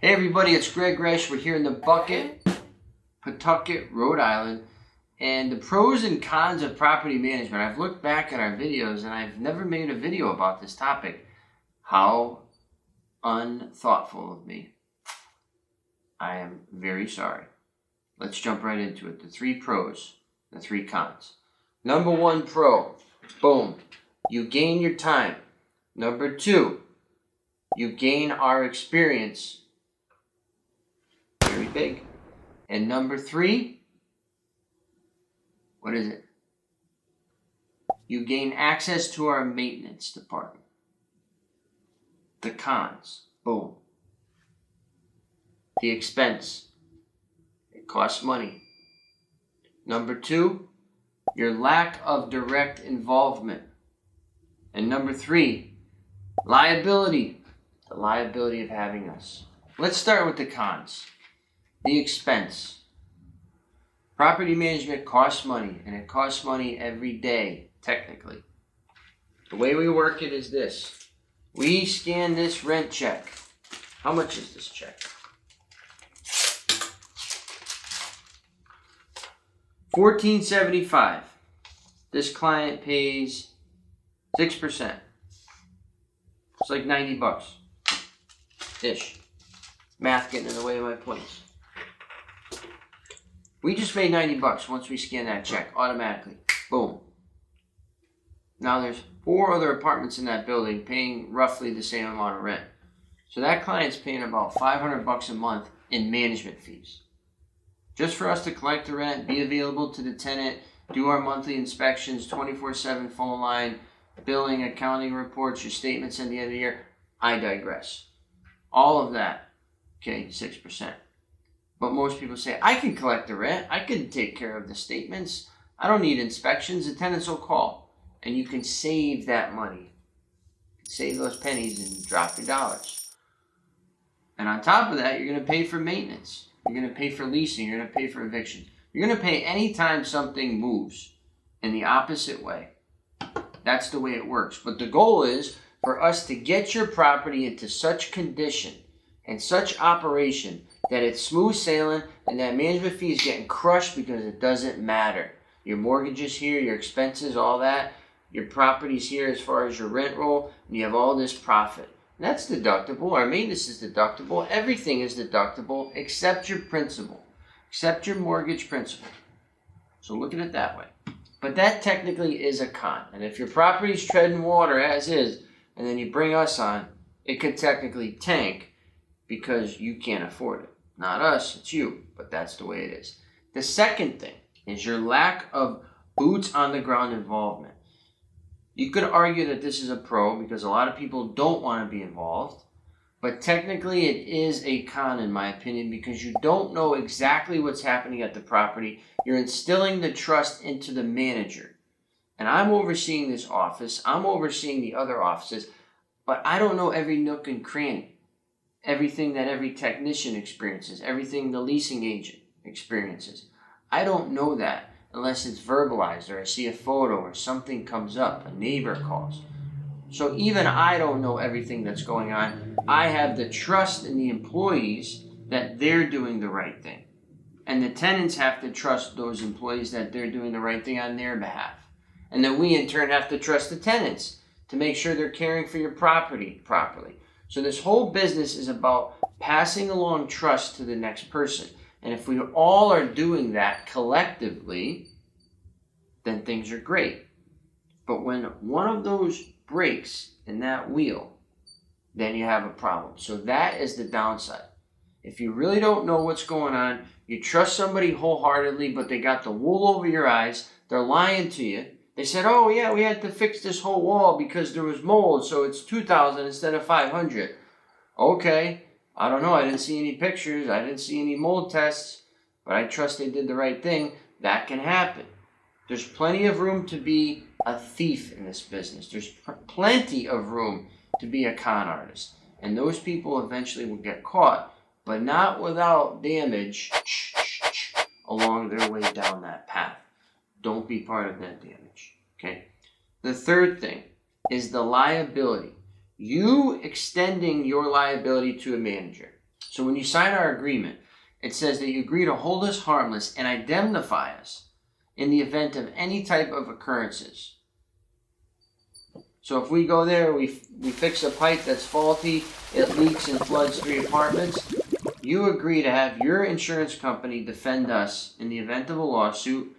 Hey everybody, it's Greg Resch. We're here in the Bucket, Pawtucket, Rhode Island. And the pros and cons of property management. I've looked back at our videos and I've never made a video about this topic. How unthoughtful of me. I am very sorry. Let's jump right into it. The 3 pros, the 3 cons. Number 1 pro, boom, you gain your time. Number 2, you gain our experience. Very big. And number 3, what is it? You gain access to our maintenance department. The cons, boom. The expense, it costs money. Number 2, your lack of direct involvement. And number 3, liability, the liability of having us. Let's start with the cons. The expense. Property management costs money, and it costs money every day, technically. The way we work it is this. We scan this rent check. How much is this check? $14.75. This client pays 6%. It's like $90-ish. Math getting in the way of my points. We just made $90 once we scan that check automatically. Boom. Now there's 4 other apartments in that building paying roughly the same amount of rent. So that client's paying about $500 a month in management fees. Just for us to collect the rent, be available to the tenant, do our monthly inspections, 24/7 phone line, billing, accounting reports, your statements at the end of the year. I digress. All of that, okay, 6%. But most people say, I can collect the rent. I can take care of the statements. I don't need inspections. The tenants will call. And you can save that money. Save those pennies and drop your dollars. And on top of that, you're going to pay for maintenance. You're going to pay for leasing. You're going to pay for eviction. You're going to pay anytime something moves in the opposite way. That's the way it works. But the goal is for us to get your property into such condition and such operation that it's smooth sailing and that management fee is getting crushed because it doesn't matter. Your mortgage is here, your expenses, all that. Your property's here as far as your rent roll, and you have all this profit. And that's deductible. Our maintenance is deductible. Everything is deductible except your principal, except your mortgage principal. So look at it that way. But that technically is a con. And if your property's treading water as is, and then you bring us on, it could technically tank because you can't afford it. Not us, it's you, but that's the way it is. The second thing is your lack of boots on the ground involvement. You could argue that this is a pro because a lot of people don't want to be involved, but technically it is a con in my opinion because you don't know exactly what's happening at the property. You're instilling the trust into the manager. And I'm overseeing this office, I'm overseeing the other offices, but I don't know every nook and cranny. Everything that every technician experiences, everything the leasing agent experiences. I don't know that unless it's verbalized or I see a photo or something comes up, a neighbor calls. So even I don't know everything that's going on. I have the trust in the employees that they're doing the right thing. And the tenants have to trust those employees that they're doing the right thing on their behalf. And then we in turn have to trust the tenants to make sure they're caring for your property properly. So this whole business is about passing along trust to the next person. And if we all are doing that collectively, then things are great. But when one of those breaks in that wheel, then you have a problem. So that is the downside. If you really don't know what's going on, you trust somebody wholeheartedly, but they got the wool over your eyes, they're lying to you. They said, oh yeah, we had to fix this whole wall because there was mold, so it's $2,000 instead of $500. Okay, I don't know, I didn't see any pictures, I didn't see any mold tests, but I trust they did the right thing. That can happen. There's plenty of room to be a thief in this business. There's plenty of room to be a con artist. And those people eventually will get caught, but not without damage along their way down that path. Don't be part of that damage, okay? The third thing is the liability. You extending your liability to a manager. So when you sign our agreement, it says that you agree to hold us harmless and indemnify us in the event of any type of occurrences. So if we go there, we fix a pipe that's faulty, it leaks and floods 3 apartments, you agree to have your insurance company defend us in the event of a lawsuit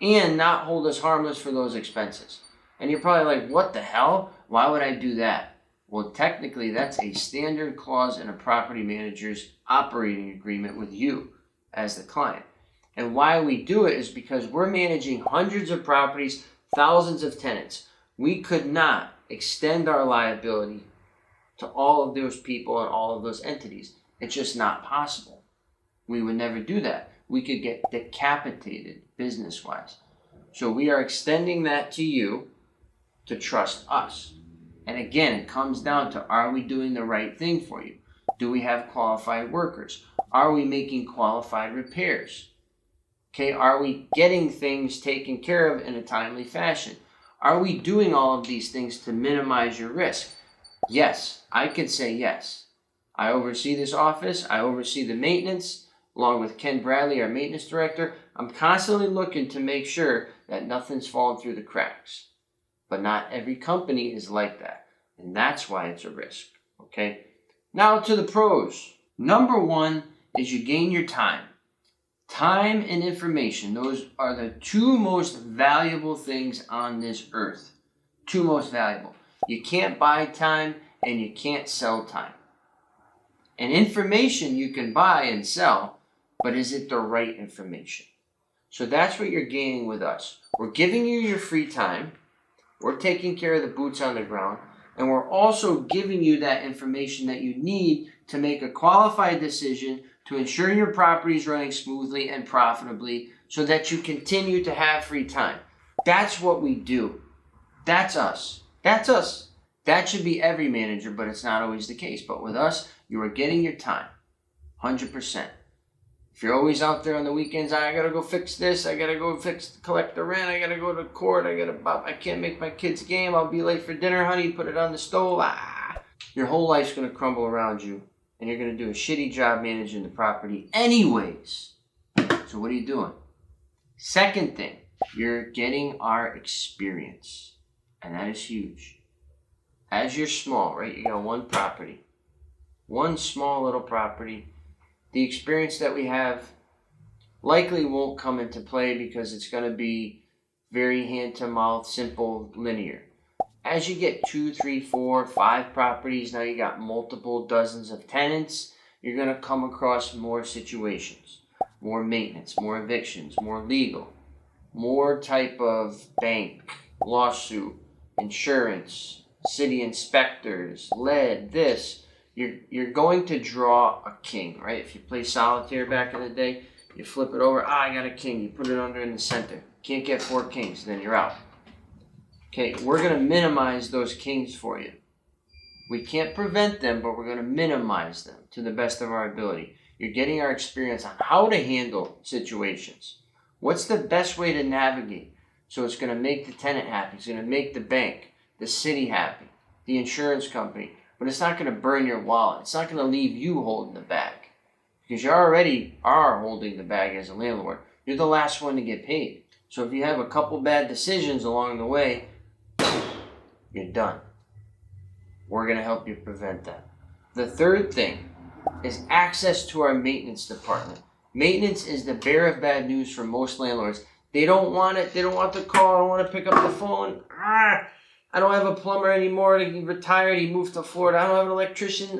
and not hold us harmless for those expenses. And you're probably like, what the hell? Why would I do that? Well, technically, that's a standard clause in a property manager's operating agreement with you as the client. And why we do it is because we're managing hundreds of properties, thousands of tenants. We could not extend our liability to all of those people and all of those entities. It's just not possible. We would never do that. We could get decapitated business-wise. So we are extending that to you to trust us. And again, it comes down to, are we doing the right thing for you? Do we have qualified workers? Are we making qualified repairs? Okay, are we getting things taken care of in a timely fashion? Are we doing all of these things to minimize your risk? Yes, I can say yes. I oversee this office. I oversee the maintenance, along with Ken Bradley, our maintenance director. I'm constantly looking to make sure that nothing's falling through the cracks. But not every company is like that. And that's why it's a risk. Okay? Now to the pros. Number 1 is you gain your time. Time and information. Those are the 2 most valuable things on this earth. 2 most valuable. You can't buy time and you can't sell time. And information you can buy and sell, but is it the right information? So that's what you're gaining with us. We're giving you your free time. We're taking care of the boots on the ground. And we're also giving you that information that you need to make a qualified decision to ensure your property is running smoothly and profitably so that you continue to have free time. That's what we do. That's us. That's us. That should be every manager, but it's not always the case. But with us, you are getting your time, 100%. If you're always out there on the weekends, I gotta go fix this, I gotta go collect the rent, I gotta go to court, I can't make my kid's game, I'll be late for dinner, honey, put it on the stove. Your whole life's gonna crumble around you, and you're gonna do a shitty job managing the property anyways. So what are you doing? Second thing, you're getting our experience, and that is huge. As you're small, right, you got 1 property, 1 small little property. The experience that we have likely won't come into play because it's going to be very hand-to-mouth, simple, linear. As you get 2, 3, 4, 5 properties, now you got multiple dozens of tenants, you're going to come across more situations, more maintenance, more evictions, more legal, more type of bank, lawsuit, insurance, city inspectors, lead, this. You're going to draw a king, right? If you play solitaire back in the day, you flip it over. I got a king. You put it under in the center. Can't get 4 kings, then you're out. Okay, we're going to minimize those kings for you. We can't prevent them, but we're going to minimize them to the best of our ability. You're getting our experience on how to handle situations. What's the best way to navigate? So it's going to make the tenant happy. It's going to make the bank, the city happy, the insurance company. But it's not going to burn your wallet. It's not going to leave you holding the bag. Because you already are holding the bag as a landlord. You're the last one to get paid. So if you have a couple bad decisions along the way, you're done. We're going to help you prevent that. The third thing is access to our maintenance department. Maintenance is the bearer of bad news for most landlords. They don't want it. They don't want the call. I don't want to pick up the phone. I don't have a plumber anymore. He retired. He moved to Florida. I don't have an electrician.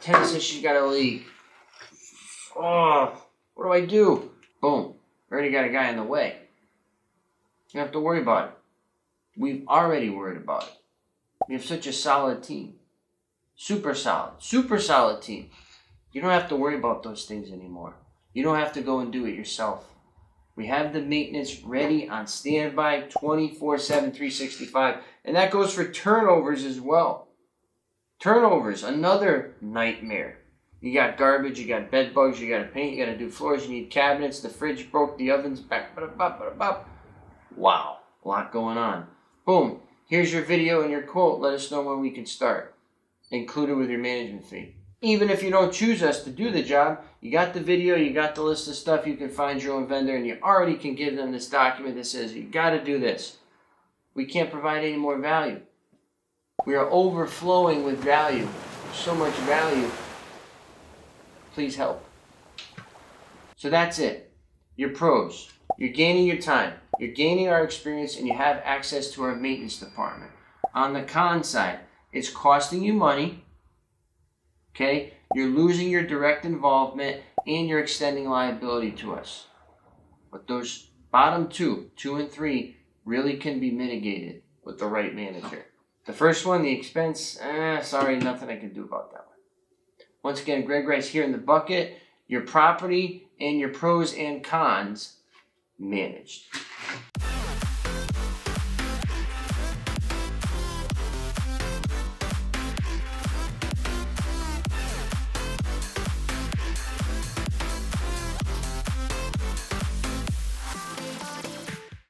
Tenant says she's got a leak. What do I do? Boom. Already got a guy in the way. You don't have to worry about it. We've already worried about it. We have such a solid team. Super solid team. You don't have to worry about those things anymore. You don't have to go and do it yourself. We have the maintenance ready on standby 24/7, 365. And that goes for turnovers as well. Turnovers, another nightmare. You got garbage, you got bed bugs, you got to paint, you got to do floors, you need cabinets, the fridge broke, the oven's back. Wow, a lot going on. Boom, here's your video and your quote. Let us know when we can start. included with your management fee. Even if you don't choose us to do the job, you got the video, you got the list of stuff, you can find your own vendor, and you already can give them this document that says, you got to do this. We can't provide any more value. We are overflowing with value. So much value. Please help. So that's it. Your pros. You're gaining your time. You're gaining our experience, and you have access to our maintenance department. On the con side, it's costing you money. Okay? You're losing your direct involvement, and you're extending liability to us. But those bottom two and three, really can be mitigated with the right manager. The first one, the expense, sorry, nothing I can do about that one. Once again, Greg Rice here in the bucket. Your property and your pros and cons managed.